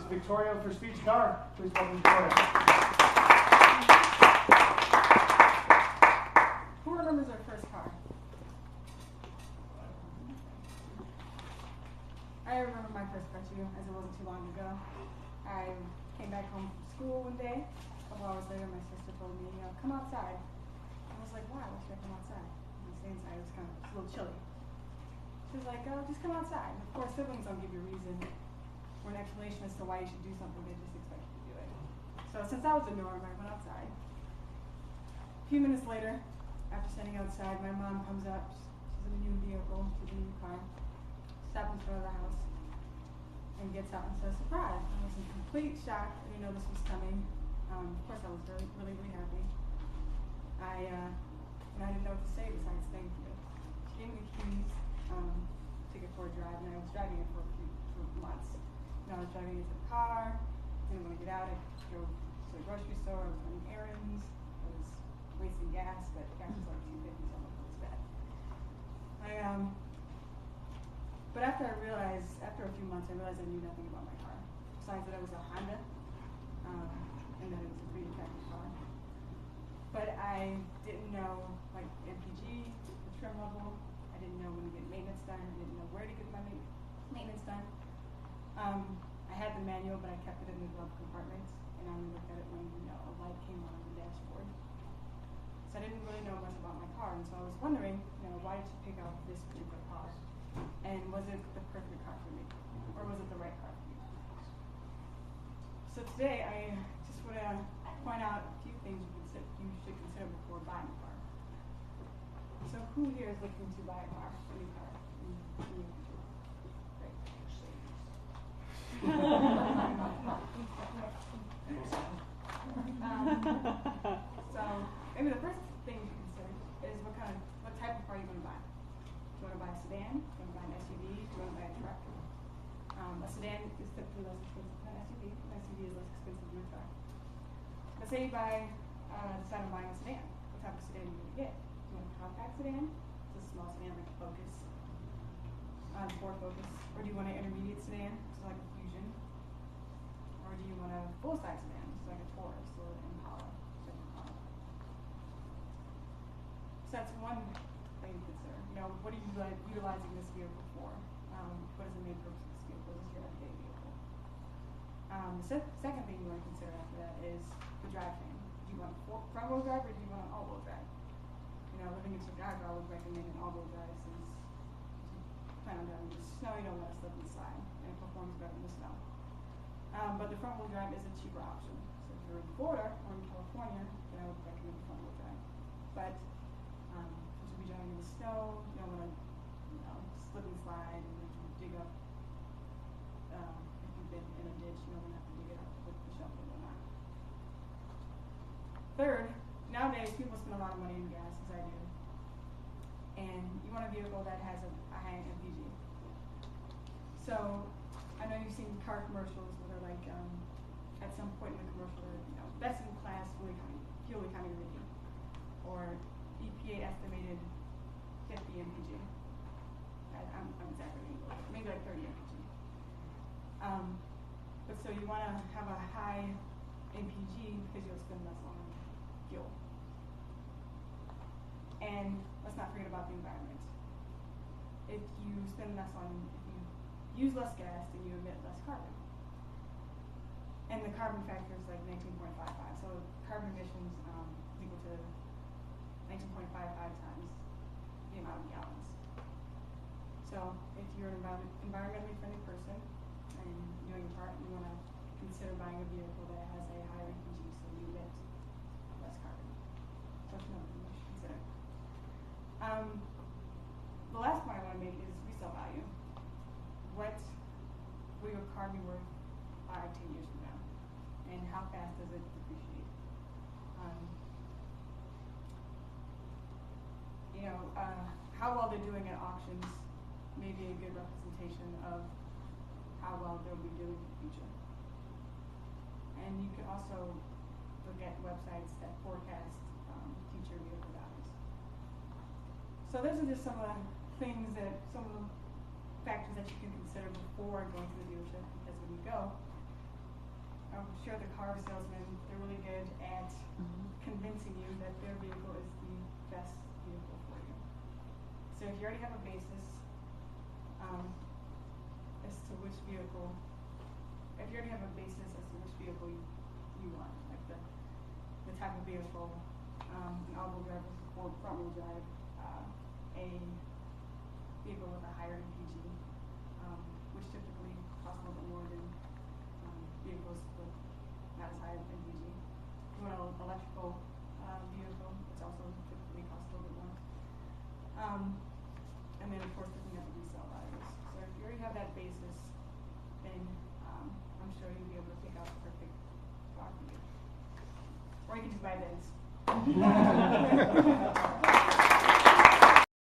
is Victoria for Speech Car. Please welcome Victoria. Who remembers their first car? I remember my first car too, as it wasn't too long ago. I came back home from school one day. A couple hours later, my sister told me, come outside. I was like, why? Why should I come outside? And I stayed inside. It was kind of a little chilly. She was like, oh, just come outside. And of course, siblings don't give you a reason or an explanation as to why you should do something. They just expect you to do it. So since that was the norm, I went outside. A few minutes later, after standing outside, my mom comes up. She's in a new vehicle, she's in a new car. Stops in front of the house and gets out and says, surprise. I was in complete shock. I didn't know this was coming. Of course, I was really happy. And I didn't know what to say besides thank you. She gave me the keys, took it for a drive, and I was driving it for months. I was driving it to the car, didn't want to get out. I drove to the grocery store, I was running errands, I was wasting gas, but gas was like $2.50, so I'm like, it was bad. But after a few months, I realized I knew nothing about my car. Besides that it was a Honda, and that it was a pretty attractive car. But I didn't know, like, MPG, the trim level. I didn't know when to get maintenance done. I didn't know where to get my maintenance done. I had the manual, but I kept it in the glove compartment, and I only looked at it when, a light came on the dashboard. So I didn't really know much about my car, and so I was wondering, why did you pick out this particular car? And was it the perfect car for me? Or was it the right car for me? So today, I just want to point out a few things you should consider before buying a car. So who here is looking to buy a car, a new car? Great. So maybe the first thing you consider is what type of car you're going to buy. Do you want to buy a sedan? Do you want to buy an SUV? Do you want to buy a truck? A sedan is typically less expensive than an SUV. An SUV is less expensive than a truck. Let's say you decide on buying a sedan. What type of sedan are you going to get? Do you want a compact sedan? It's a small sedan like a Focus, Ford Focus. Or do you want an intermediate sedan, so like a Fusion? Or do you want a full-size sedan, so like a Taurus or an Impala? So that's one thing to consider. What are you utilizing this vehicle for? What is the main purpose of this vehicle? Is this your everyday vehicle? The second thing you want to consider after that is the drivetrain. Do you want front-wheel drive or do you want an all-wheel drive? Living in Chicago, I would recommend an all-wheel drive since if you plan on driving in the snow, you don't want to slip and slide, and it performs better in the snow. But the front-wheel drive is a cheaper option. So if you're in Florida or in California, then I would recommend the front-wheel drive. But since you'll be driving in the snow, you don't want to slip and slide and dig up. If you've been in a ditch, you don't want to have to dig it up with the shovel and whatnot. Third, nowadays people spend a lot of money in gas, as I do. And you want a vehicle that has a high MPG. So I know you've seen car commercials where they're like, at some point in the commercial, best in class fuel economy rating, or EPA estimated 50 MPG. I'm exaggerating, maybe like 30 MPG. But so you want to have a high MPG because you'll spend less on fuel. And let's not forget about the environment. If you use less gas, then you emit less carbon. And the carbon factor is like 19.55. So carbon emissions is equal to 19.55 times the amount of gallons. So if you're an environmentally friendly person and doing your part, you want to consider buying a vehicle that has a higher EPG so you emit less carbon. So that's another thing you should consider. The last point I want to make is resale value. What will your car be worth 5-10 years from now? And how fast does it depreciate? How well they're doing at auctions may be a good representation of how well they'll be doing in the future. And you can also look at websites that forecast future vehicle values. So those are just some of the factors that you can consider before going to the dealership, because when you go, sure the car salesmen, they're really good at convincing you that their vehicle is the best vehicle for you. So if you already have a basis as to which vehicle, if you already have a basis as to which vehicle you want, like the type of vehicle, an all-wheel drive or front-wheel drive, a vehicle with a higher MPG, which typically costs a little bit more than vehicles with not as high of MPG. If you want an electrical vehicle, which also typically costs a little bit more. And then of course looking at the resale values. So if you already have that basis, then I'm sure you'll be able to pick out the perfect car for you. Or you can just buy Benz.